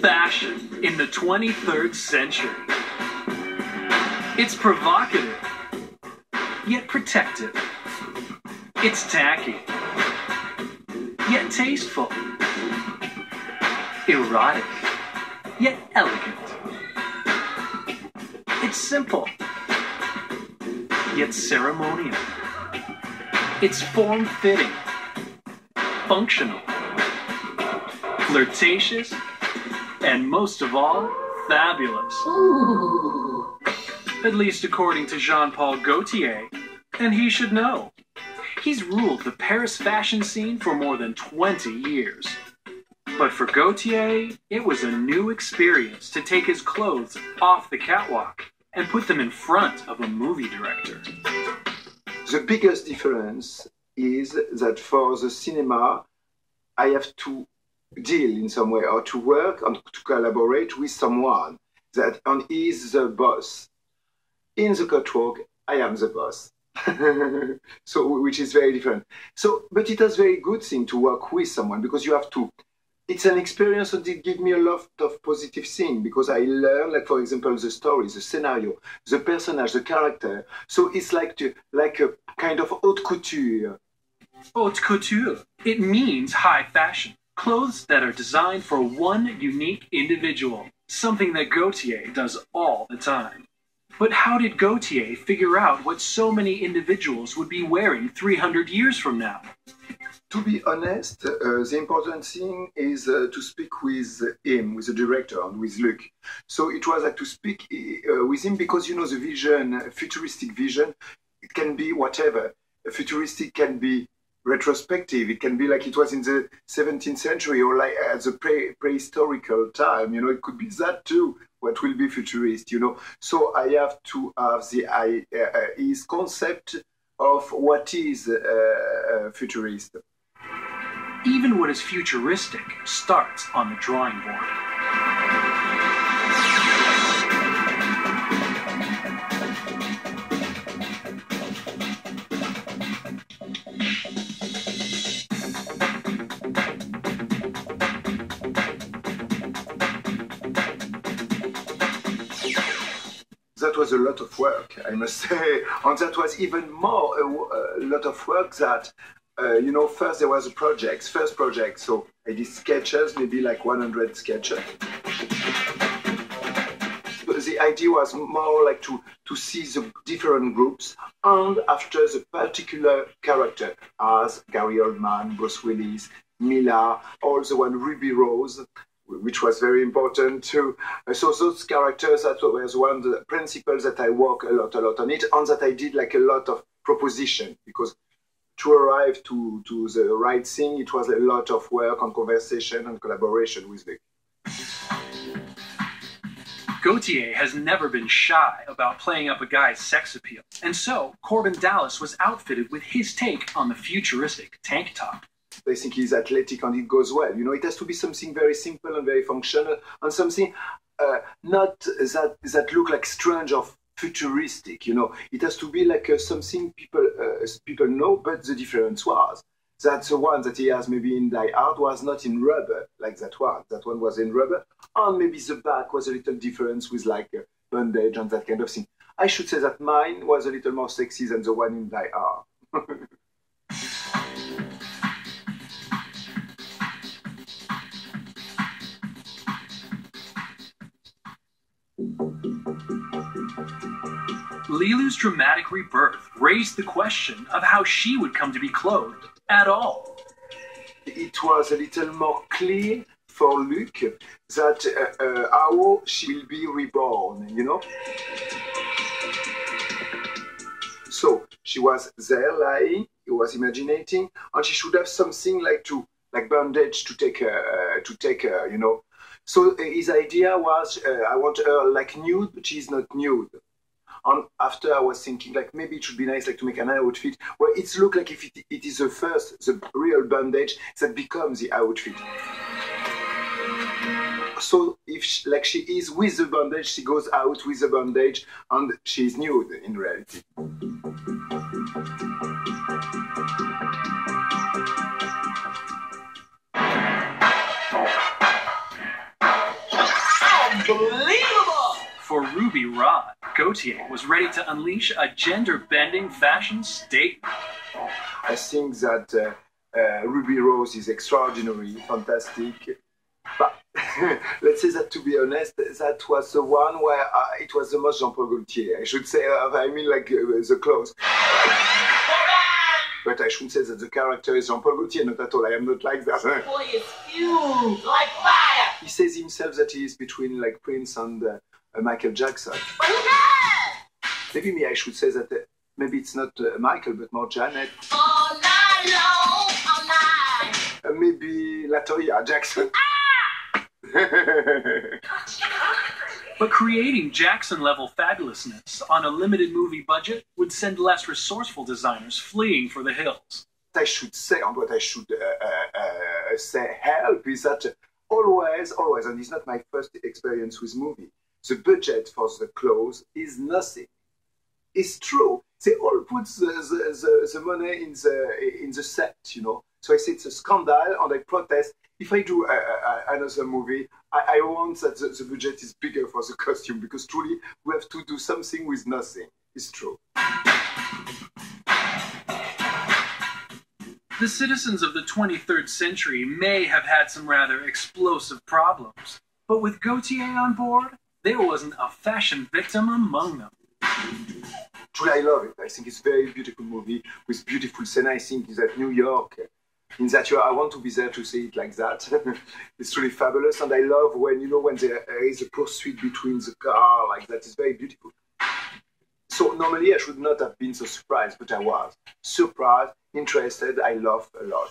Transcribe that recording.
Fashion in the 23rd century. It's provocative, yet protective. It's tacky, yet tasteful. Erotic, yet elegant. It's simple, yet ceremonial. It's form-fitting, functional, flirtatious, and most of all, fabulous. Ooh. At least according to Jean-Paul Gaultier, and he should know. He's ruled the Paris fashion scene for more than 20 years. But for Gaultier, it was a new experience to take his clothes off the catwalk and put them in front of a movie director. The biggest difference is that for the cinema, I have to deal in some way or to work and to collaborate with someone that and is the boss. In the catwalk, I am the boss. So, which is very different. So, but it is very good thing to work with someone because you have to. It's an experience and it gives me a lot of positive things because I learn, like for example, the story, the scenario, the personage, the character. So it's like a kind of haute couture. Haute couture. It means high fashion. Clothes that are designed for one unique individual. Something that Gaultier does all the time. But how did Gaultier figure out what so many individuals would be wearing 300 years from now? To be honest, the important thing is to speak with him, with the director, and with Luc. So it was like to speak with him because, you know, the vision, futuristic vision, it can be whatever. Futuristic can be retrospective. It can be like it was in the 17th century or like at the prehistorical time. You know, it could be that too. What will be futurist, you know? So I have to have his concept of what is futurist. Even what is futuristic starts on the drawing board. That was a lot of work, I must say. And that was even more a lot of work that, you know, first there was a first project. So I did sketches, maybe like 100 sketches. The idea was more like to see the different groups and after the particular character as Gary Oldman, Bruce Willis, Mila, all the one Ruby Rose, which was very important too. So those characters, that was one of the principles that I work a lot on it, and that I did like a lot of proposition, because to arrive to the right thing, it was a lot of work and conversation and collaboration with Vic. Gaultier has never been shy about playing up a guy's sex appeal, and so Corbin Dallas was outfitted with his take on the futuristic tank top. I think he's athletic and it goes well. You know, it has to be something very simple and very functional and something not that look like strange or futuristic. You know, it has to be like something people know, but the difference was that the one that he has maybe in Die Hard was not in rubber like that one. That one was in rubber, and maybe the back was a little different with like a bandage and that kind of thing. I should say that mine was a little more sexy than the one in Die Hard. Lilu's dramatic rebirth raised the question of how she would come to be clothed at all. It was a little more clear for Luc that how she will be reborn, you know? So she was there lying, he was imagining, and she should have something like bandage to take her, you know? So his idea was, I want her like nude, but she's not nude. And after I was thinking, like maybe it should be nice, like to make an outfit where it's look like if it is the real bandage that becomes the outfit. So if she is with the bandage, she goes out with the bandage, and she's nude in reality. Gaultier was ready to unleash a gender-bending fashion statement. I think that Ruby Rose is extraordinary, fantastic. But let's say that, to be honest, that was the one where it was the most Jean-Paul Gaultier. I should say, I mean, like the clothes. But I should say that the character is Jean-Paul Gaultier, not at all. I am not like that. Boy, it's fumes like fire. He says himself that he is between like Prince and Michael Jackson. Maybe me, I should say that maybe it's not Michael, but more Janet. All night long, all night. Maybe LaToya Jackson. But creating Jackson-level fabulousness on a limited movie budget would send less resourceful designers fleeing for the hills. What I should say, and what I should say help is that always, and it's not my first experience with movie, the budget for the clothes is nothing. It's true. They all put the money in the set, you know. So I say it's a scandal, and I protest. If I do another movie, I want that the budget is bigger for the costume, because truly we have to do something with nothing. It's true. The citizens of the 23rd century may have had some rather explosive problems, but with Gaultier on board, there wasn't a fashion victim among them. Truly, I love it. I think it's a very beautiful movie with beautiful scene. I think it's at New York. In that year, I want to be there to see it like that. It's really fabulous, and I love when, you know, when there is a pursuit between the car like that. It's very beautiful. So normally I should not have been so surprised, but I was surprised, interested. I love a lot.